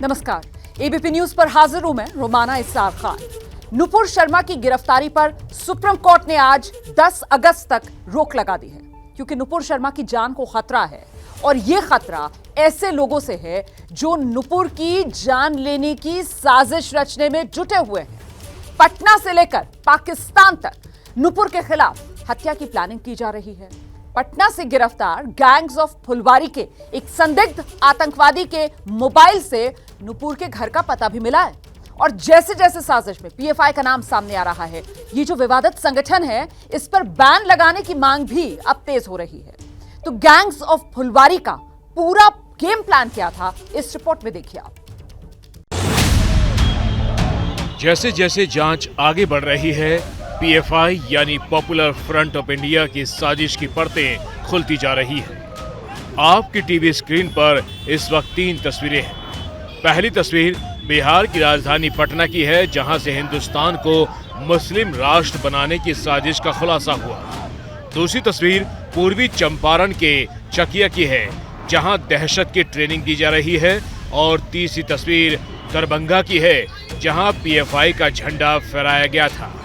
नमस्कार, ABP news पर हाजिर हूं मैं रोमाना इस्सार खान। नुपुर शर्मा की गिरफ्तारी पर सुप्रीम कोर्ट ने आज 10 अगस्त तक रोक लगा दी है, क्योंकि नुपुर शर्मा की जान को खतरा है और यह खतरा ऐसे लोगों से है जो नुपुर की जान लेने की साजिश रचने में जुटे हुए हैं। पटना से लेकर पाकिस्तान तक नुपुर के खिलाफ हत्या की प्लानिंग की जा रही है। पटना से गिरफ्तार गैंग्स ऑफ फुलवारी के एक संदिग्ध आतंकवादी के मोबाइल से नुपुर के घर का पता भी मिला है। और जैसे जैसे साजिश में पीएफआई का नाम सामने आ रहा है, ये जो विवादित संगठन है, इस पर बैन लगाने की मांग भी अब तेज हो रही है। तो गैंग्स ऑफ फुलवारी का पूरा गेम प्लान क्या था, इस रिपोर्ट में देखिए आप। जैसे जैसे जांच आगे बढ़ रही है, पीएफआई यानी पॉपुलर फ्रंट ऑफ इंडिया की साजिश की परतें खुलती जा रही है। आपकी टीवी स्क्रीन पर इस वक्त 3 तस्वीरें हैं। पहली तस्वीर बिहार की राजधानी पटना की है, जहां से हिंदुस्तान को मुस्लिम राष्ट्र बनाने की साजिश का खुलासा हुआ। दूसरी तस्वीर पूर्वी चंपारण के चकिया की है, जहां दहशत की ट्रेनिंग दी जा रही है। और तीसरी तस्वीर दरभंगा की है, जहां पीएफआई का झंडा फहराया गया था।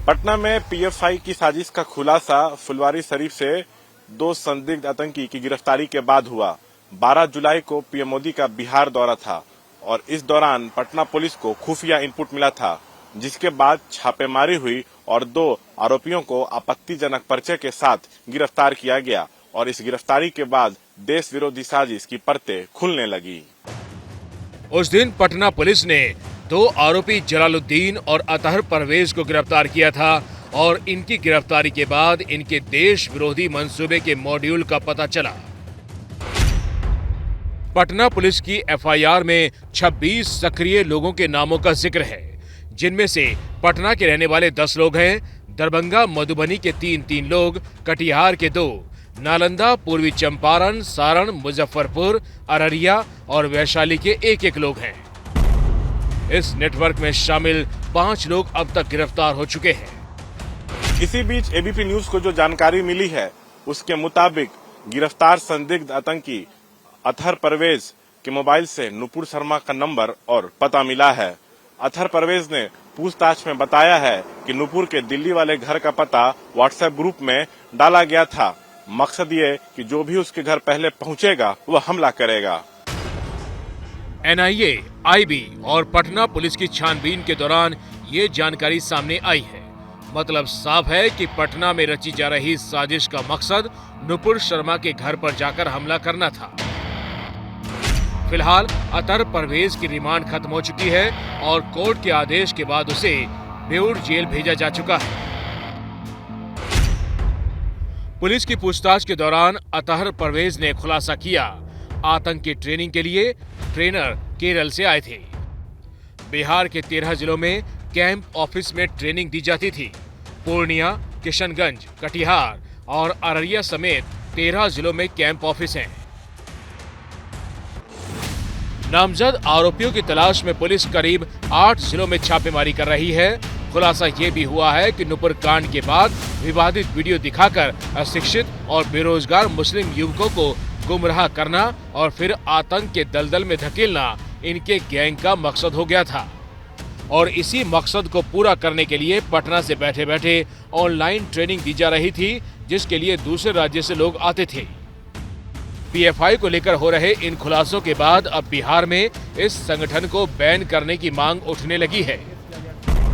पटना में पीएफआई की साजिश का खुलासा फुलवारी शरीफ से 2 संदिग्ध आतंकी की गिरफ्तारी के बाद हुआ। 12 जुलाई को पीएम मोदी का बिहार दौरा था और इस दौरान पटना पुलिस को खुफिया इनपुट मिला था, जिसके बाद छापेमारी हुई और 2 आरोपियों को आपत्तिजनक पर्चे के साथ गिरफ्तार किया गया। और इस गिरफ्तारी के बाद देश विरोधी साजिश की परतें खुलने लगी। उस दिन पटना पुलिस ने 2 आरोपी जलालुद्दीन और अतहर परवेज को गिरफ्तार किया था और इनकी गिरफ्तारी के बाद इनके देश विरोधी मंसूबे के मॉड्यूल का पता चला। पटना पुलिस की एफआईआर में 26 सक्रिय लोगों के नामों का जिक्र है, जिनमें से पटना के रहने वाले 10 लोग हैं, दरभंगा मधुबनी के 3 लोग, कटिहार के 2, नालंदा, पूर्वी चंपारण, सारण, मुजफ्फरपुर, अररिया और वैशाली के 1 लोग हैं। इस नेटवर्क में शामिल 5 लोग अब तक गिरफ्तार हो चुके हैं। इसी बीच एबीपी न्यूज को जो जानकारी मिली है, उसके मुताबिक गिरफ्तार संदिग्ध आतंकी अतहर परवेज के मोबाइल से नुपुर शर्मा का नंबर और पता मिला है। अतहर परवेज ने पूछताछ में बताया है कि नुपुर के दिल्ली वाले घर का पता व्हाट्सएप ग्रुप में डाला गया था। मकसद ये कि जो भी उसके घर पहले पहुंचेगा वह हमला करेगा। एनआईए, आईबी और पटना पुलिस की छानबीन के दौरान ये जानकारी सामने आई है। मतलब साफ है कि पटना में रची जा रही साजिश का मकसद नुपुर शर्मा के घर पर जाकर हमला करना था। फिलहाल अतहर परवेज की रिमांड खत्म हो चुकी है और कोर्ट के आदेश के बाद उसे बेऊर जेल भेजा जा चुका है। पुलिस की पूछताछ के दौरान अतहर परवेज ने खुलासा किया, आतंक की ट्रेनिंग के लिए ट्रेनर केरल से आए थे। बिहार के 13 जिलों में कैंप ऑफिस में ट्रेनिंग दी जाती थी। पूर्णिया, किशनगंज, कटिहार और अररिया समेत 13 जिलों में कैंप ऑफिस हैं। नामजद आरोपियों की तलाश में पुलिस करीब 8 जिलों में छापेमारी कर रही है। खुलासा ये भी हुआ है कि नुपुर कांड के बाद विवादित वीडियो दिखाकर अशिक्षित और बेरोजगार मुस्लिम युवकों को गुमराह करना और फिर आतंक के दलदल में धकेलना इनके गैंग का मकसद हो गया था। और इसी मकसद को पूरा करने के लिए पटना से बैठे बैठे ऑनलाइन ट्रेनिंग दी जा रही थी, जिसके लिए दूसरे राज्य से लोग आते थे। पीएफआई को लेकर हो रहे इन खुलासों के बाद अब बिहार में इस संगठन को बैन करने की मांग उठने लगी है।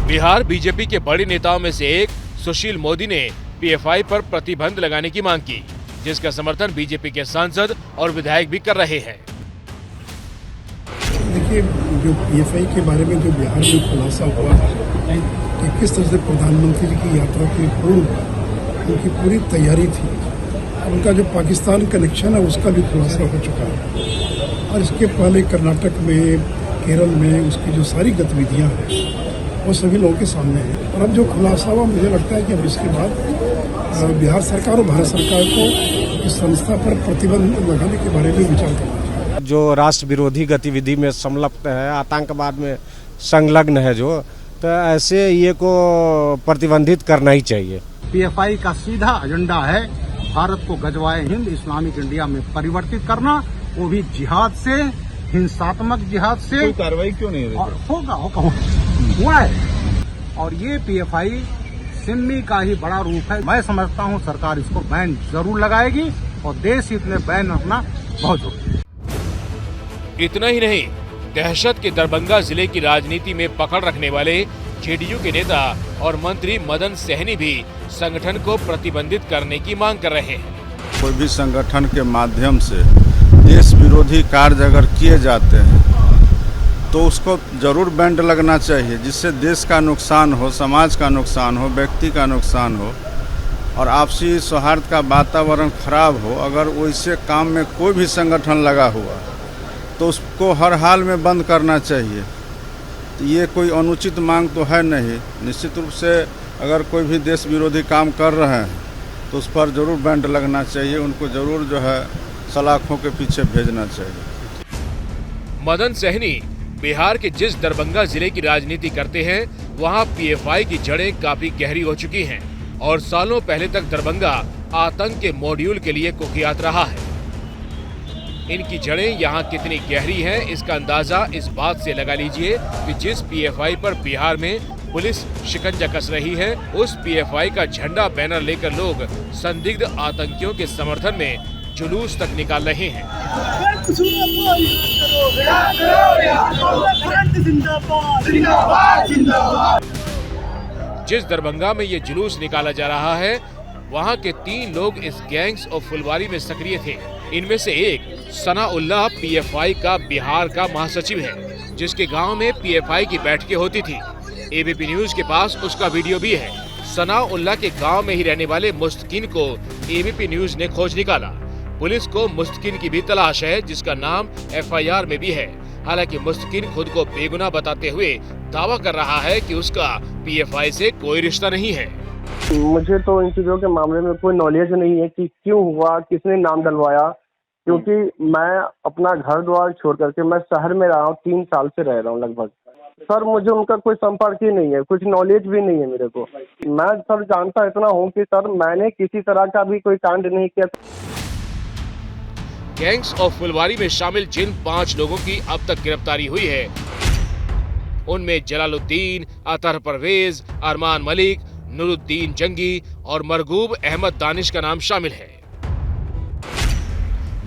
बिहार बीजेपी के बड़े नेताओं में से एक सुशील मोदी ने पीएफआई पर प्रतिबंध लगाने की मांग की, जिसका समर्थन बीजेपी के सांसद और विधायक भी कर रहे हैं। देखिए, जो पीएफआई के बारे में जो बिहार में खुलासा हुआ कि किस तरह से प्रधानमंत्री की यात्रा के पूर्व उनकी पूरी तैयारी थी, उनका जो पाकिस्तान कनेक्शन है उसका भी खुलासा हो चुका है। और इसके पहले कर्नाटक में, केरल में उसकी जो सारी गतिविधियां हैं वो सभी लोगों के सामने है। और अब जो खुलासा हुआ, मुझे लगता है कि अब इसके बाद बिहार सरकार और भारत सरकार को इस संस्था पर प्रतिबंध लगाने के बारे में विचार करना चाहिए। जो राष्ट्र विरोधी गतिविधि में संलग्न है, आतंकवाद में संलग्न है, तो ऐसे ये को प्रतिबंधित करना ही चाहिए। पीएफआई का सीधा एजेंडा है भारत को गजवाए हिंद इस्लामिक इंडिया में परिवर्तित करना, वो भी जिहाद से हिंसात्मक जिहाद से कोई कार्रवाई क्यों नहीं और होगा हुआ है। और ये पीएफआई सिम्मी का ही बड़ा रूप है। मैं समझता हूँ सरकार इसको बैन जरूर लगाएगी और देश हित में बैन रखना बहुत जरूरी है। इतना ही नहीं, दहशत के दरभंगा जिले की राजनीति में पकड़ रखने वाले जेडीयू के नेता और मंत्री मदन सहनी भी संगठन को प्रतिबंधित करने की मांग कर रहे हैं। कोई भी संगठन के माध्यम से देश विरोधी कार्य अगर किए जाते हैं तो उसको जरूर बैन लगना चाहिए, जिससे देश का नुकसान हो, समाज का नुकसान हो, व्यक्ति का नुकसान हो और आपसी सौहार्द का वातावरण खराब हो। अगर वैसे काम में कोई भी संगठन लगा हुआ तो उसको हर हाल में बंद करना चाहिए। तो ये कोई अनुचित मांग तो है नहीं। निश्चित रूप से अगर कोई भी देश विरोधी काम कर रहे हैं तो उस पर जरूर बैन लगना चाहिए, उनको जरूर जो है सलाखों के पीछे भेजना चाहिए। मदन सहनी बिहार के जिस दरभंगा जिले की राजनीति करते हैं, वहां पीएफआई की जड़ें काफी गहरी हो चुकी हैं और सालों पहले तक दरभंगा आतंक के मॉड्यूल के लिए कुख्यात रहा है। इनकी जड़ें यहाँ कितनी गहरी हैं, इसका अंदाजा इस बात से लगा लीजिए कि जिस पीएफआई पर बिहार में पुलिस शिकंजा कस रही है, उस पीएफआई का झंडा बैनर लेकर लोग संदिग्ध आतंकियों के समर्थन में जुलूस तक निकाल रहे हैं। जिस दरभंगा में ये जुलूस निकाला जा रहा है, वहाँ के 3 लोग इस गैंग्स ऑफ फुलवारी में सक्रिय थे। इनमें से एक सनाउल्लाह पीएफआई का बिहार का महासचिव है, जिसके गांव में पीएफआई की बैठकें होती थी। एबीपी न्यूज के पास उसका वीडियो भी है। सनाउल्लाह के गांव में ही रहने वाले मुस्तकीन को एबीपी न्यूज ने खोज निकाला। पुलिस को मुस्तकीन की भी तलाश है, जिसका नाम एफआईआर में भी है। हालांकि मुस्तकीन खुद को बेगुनाह बताते हुए दावा कर रहा है कि उसका पीएफआई से कोई रिश्ता नहीं है। मुझे तो इन चीजों के मामले में कोई नॉलेज नहीं है कि क्यों हुआ, किसने नाम डलवाया, क्योंकि मैं अपना घर द्वार छोड़ करके मैं शहर में रहा हूँ, 3 साल से रह रहा हूँ लगभग। सर मुझे उनका कोई संपर्क ही नहीं है, कुछ नॉलेज भी नहीं है मेरे को। मैं सर जानता इतना हूँ कि सर मैंने किसी तरह का भी कोई कांड नहीं किया। गैंग्स ऑफ फुलवारी में शामिल जिन 5 लोगों की अब तक गिरफ्तारी हुई है, उनमें जलालुद्दीन, अतहर परवेज, अरमान मलिक, नूरुद्दीन जंगी और मरगूब अहमद दानिश का नाम शामिल है।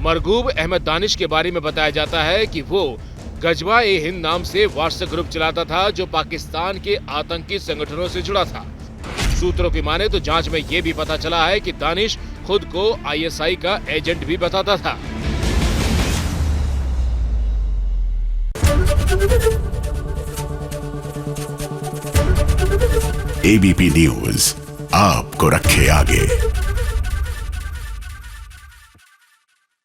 मरगूब अहमद दानिश के बारे में बताया जाता है कि वो गजवा-ए-हिंद नाम से व्हाट्सएप ग्रुप चलाता था, जो पाकिस्तान के आतंकी संगठनों से जुड़ा था। सूत्रों की माने तो जांच में ये भी पता चला है कि दानिश खुद को आईएसआई का एजेंट भी बताता था। एबीपी न्यूज आपको रखे आगे।